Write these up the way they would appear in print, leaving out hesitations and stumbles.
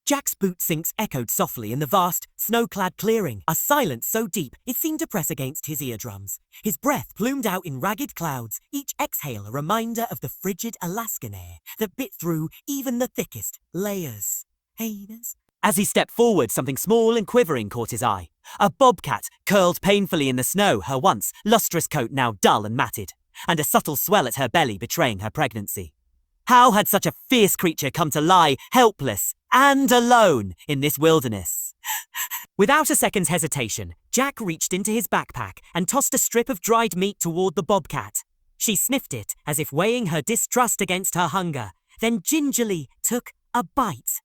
Jack's boot sinks echoed softly in the vast, snow-clad clearing, a silence so deep it seemed to press against his eardrums. His breath plumed out in ragged clouds, each exhale a reminder of the frigid Alaskan air that bit through even the thickest layers. Haters. As he stepped forward, something small and quivering caught his eye. A bobcat curled painfully in the snow, her once lustrous coat now dull and matted, and a subtle swell at her belly betraying her pregnancy. How had such a fierce creature come to lie helpless and alone in this wilderness? Without a second's hesitation, Jack reached into his backpack and tossed a strip of dried meat toward the bobcat. She sniffed it as if weighing her distrust against her hunger, then gingerly took a bite.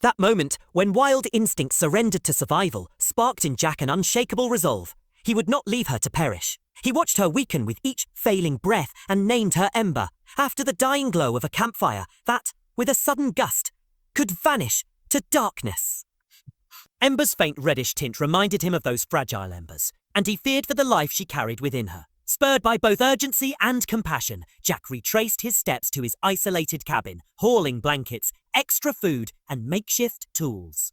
That moment, when wild instinct surrendered to survival, sparked in Jack an unshakable resolve. He would not leave her to perish. He watched her weaken with each failing breath and named her Ember, after the dying glow of a campfire that, with a sudden gust, could vanish to darkness. Ember's faint reddish tint reminded him of those fragile embers, and he feared for the life she carried within her. Spurred by both urgency and compassion, Jack retraced his steps to his isolated cabin, hauling blankets, extra food, and makeshift tools.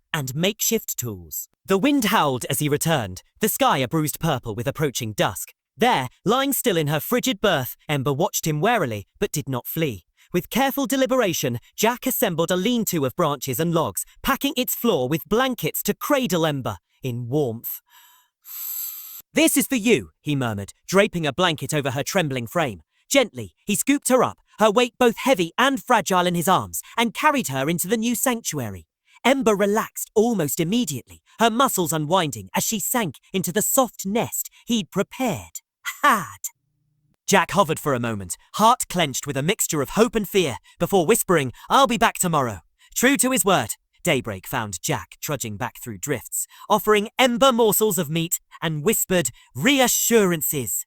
The wind howled as he returned, the sky a bruised purple with approaching dusk. There, lying still in her frigid berth, Ember watched him warily, but did not flee. With careful deliberation, Jack assembled a lean-to of branches and logs, packing its floor with blankets to cradle Ember in warmth. "This is for you," he murmured, draping a blanket over her trembling frame. Gently, he scooped her up, her weight both heavy and fragile in his arms, and carried her into the new sanctuary. Ember relaxed almost immediately, her muscles unwinding as she sank into the soft nest he'd prepared. Jack hovered for a moment, heart clenched with a mixture of hope and fear, before whispering, "I'll be back tomorrow." True to his word, daybreak found Jack trudging back through drifts, offering Ember morsels of meat and whispered reassurances.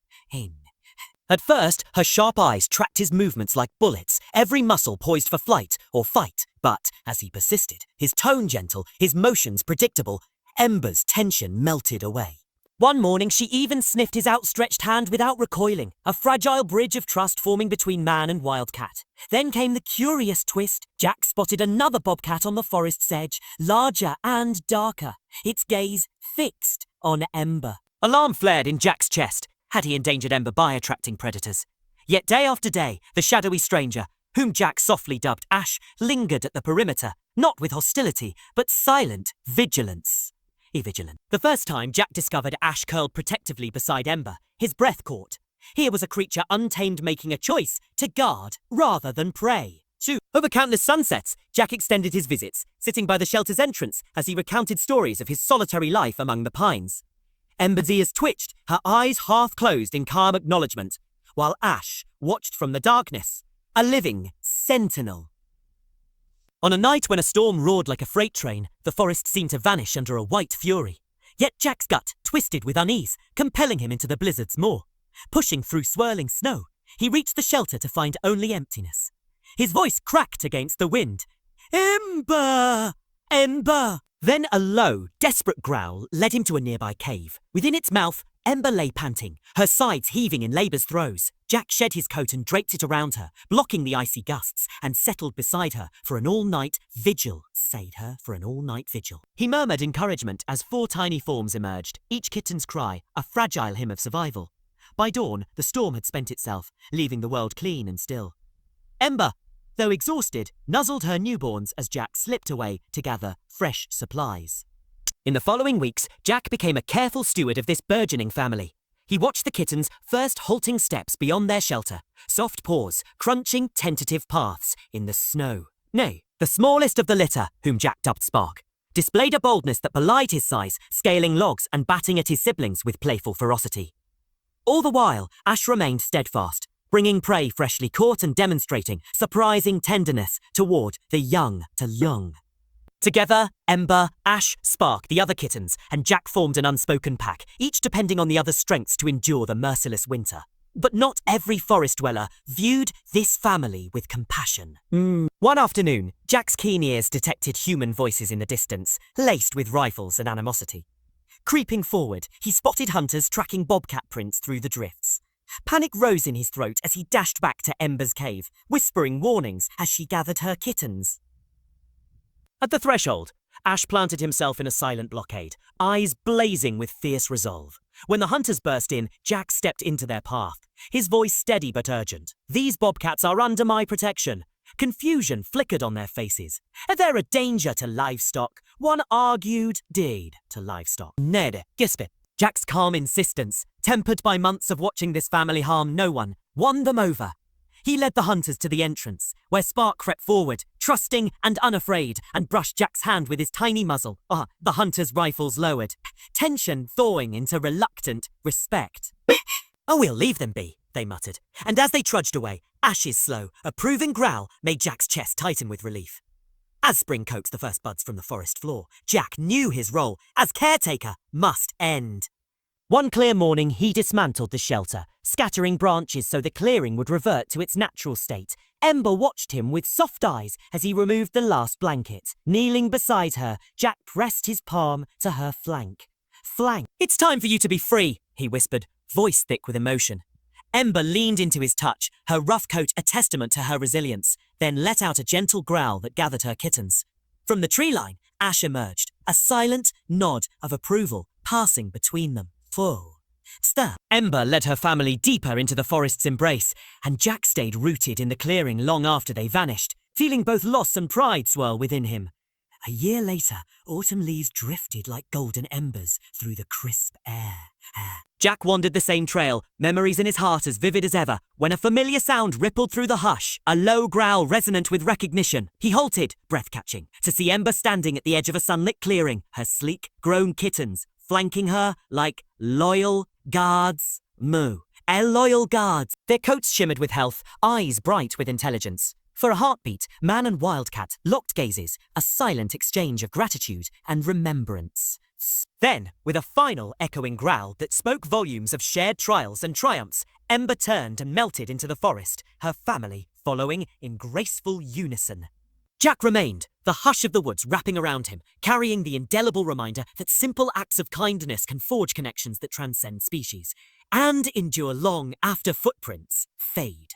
At first, her sharp eyes tracked his movements like bullets, every muscle poised for flight or fight. But, as he persisted, his tone gentle, his motions predictable, Ember's tension melted away. One morning, she even sniffed his outstretched hand without recoiling, a fragile bridge of trust forming between man and wildcat. Then came the curious twist. Jack spotted another bobcat on the forest's edge, larger and darker, its gaze fixed on Ember. Alarm flared in Jack's chest. Had he endangered Ember by attracting predators? Yet day after day, the shadowy stranger, whom Jack softly dubbed Ash, lingered at the perimeter, not with hostility, but silent vigilance. The first time Jack discovered Ash curled protectively beside Ember, his breath caught. Here was a creature untamed making a choice to guard rather than prey. Over countless sunsets, Jack extended his visits, sitting by the shelter's entrance as he recounted stories of his solitary life among the pines. Ember's ears twitched, her eyes half closed in calm acknowledgement, while Ash watched from the darkness, a living sentinel. On a night when a storm roared like a freight train, the forest seemed to vanish under a white fury. Yet Jack's gut twisted with unease, compelling him into the blizzard's maw. Pushing through swirling snow, he reached the shelter to find only emptiness. His voice cracked against the wind. "Ember! Ember!" Then a low, desperate growl led him to a nearby cave. Within its mouth, Ember lay panting, her sides heaving in labour's throes. Jack shed his coat and draped it around her, blocking the icy gusts, and settled beside her for an all-night vigil. He murmured encouragement as 4 tiny forms emerged, each kitten's cry, a fragile hymn of survival. By dawn, the storm had spent itself, leaving the world clean and still. Ember, though exhausted, nuzzled her newborns as Jack slipped away to gather fresh supplies. In the following weeks, Jack became a careful steward of this burgeoning family. He watched the kittens' first halting steps beyond their shelter, soft paws, crunching tentative paths in the snow. Nay, the smallest of the litter, whom Jack dubbed Spark, displayed a boldness that belied his size, scaling logs and batting at his siblings with playful ferocity. All the while, Ash remained steadfast, bringing prey freshly caught and demonstrating surprising tenderness toward the young. Together, Ember, Ash, Spark, the other kittens, and Jack formed an unspoken pack, each depending on the other's strengths to endure the merciless winter. But not every forest dweller viewed this family with compassion. One afternoon, Jack's keen ears detected human voices in the distance, laced with rifles and animosity. Creeping forward, he spotted hunters tracking bobcat prints through the drifts. Panic rose in his throat as he dashed back to Ember's cave, whispering warnings as she gathered her kittens. At the threshold, Ash planted himself in a silent blockade, eyes blazing with fierce resolve. When the hunters burst in, Jack stepped into their path, his voice steady but urgent. "These bobcats are under my protection." Confusion flickered on their faces. "They're a danger to livestock." One argued, "Deed to livestock." "Ned, gisp it." Jack's calm insistence, tempered by months of watching this family harm no one, won them over. He led the hunters to the entrance, where Spark crept forward, trusting and unafraid, and brushed Jack's hand with his tiny muzzle. The hunters' rifles lowered, tension thawing into reluctant respect. "Oh, we'll leave them be," they muttered. And as they trudged away, Ash's slow, approving growl made Jack's chest tighten with relief. As spring coaxed the first buds from the forest floor, Jack knew his role as caretaker must end. One clear morning, he dismantled the shelter, scattering branches so the clearing would revert to its natural state. Ember watched him with soft eyes as he removed the last blanket. Kneeling beside her, Jack pressed his palm to her flank. "It's time for you to be free," he whispered, voice thick with emotion. Ember leaned into his touch, her rough coat a testament to her resilience, then let out a gentle growl that gathered her kittens. From the tree line, Ash emerged, a silent nod of approval passing between them. Full. Stir. Ember led her family deeper into the forest's embrace, and Jack stayed rooted in the clearing long after they vanished, feeling both loss and pride swirl within him. A year later, autumn leaves drifted like golden embers through the crisp air. Jack wandered the same trail, memories in his heart as vivid as ever, when a familiar sound rippled through the hush, a low growl resonant with recognition. He halted, breath-catching, to see Ember standing at the edge of a sunlit clearing, her sleek, grown kittens flanking her like loyal guards. Moo. Loyal guards. Their coats shimmered with health, eyes bright with intelligence. For a heartbeat, man and wildcat locked gazes, a silent exchange of gratitude and remembrance. Then, with a final echoing growl that spoke volumes of shared trials and triumphs, Ember turned and melted into the forest, her family following in graceful unison. Jack remained, the hush of the woods wrapping around him, carrying the indelible reminder that simple acts of kindness can forge connections that transcend species, and endure long after footprints fade.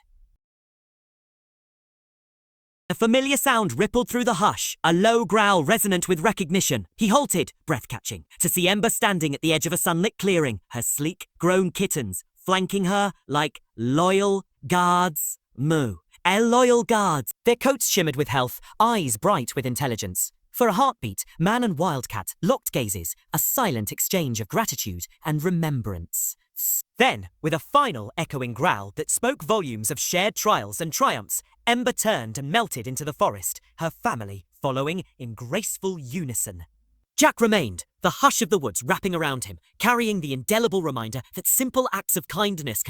A familiar sound rippled through the hush, a low growl resonant with recognition. He halted, breath-catching, to see Ember standing at the edge of a sunlit clearing, her sleek, grown kittens flanking her like loyal guards. Moo. Loyal guards. Their coats shimmered with health, eyes bright with intelligence. For a heartbeat, man and wildcat locked gazes, a silent exchange of gratitude and remembrance. Then, with a final echoing growl that spoke volumes of shared trials and triumphs, Ember turned and melted into the forest, her family following in graceful unison. Jack remained, the hush of the woods wrapping around him, carrying the indelible reminder that simple acts of kindness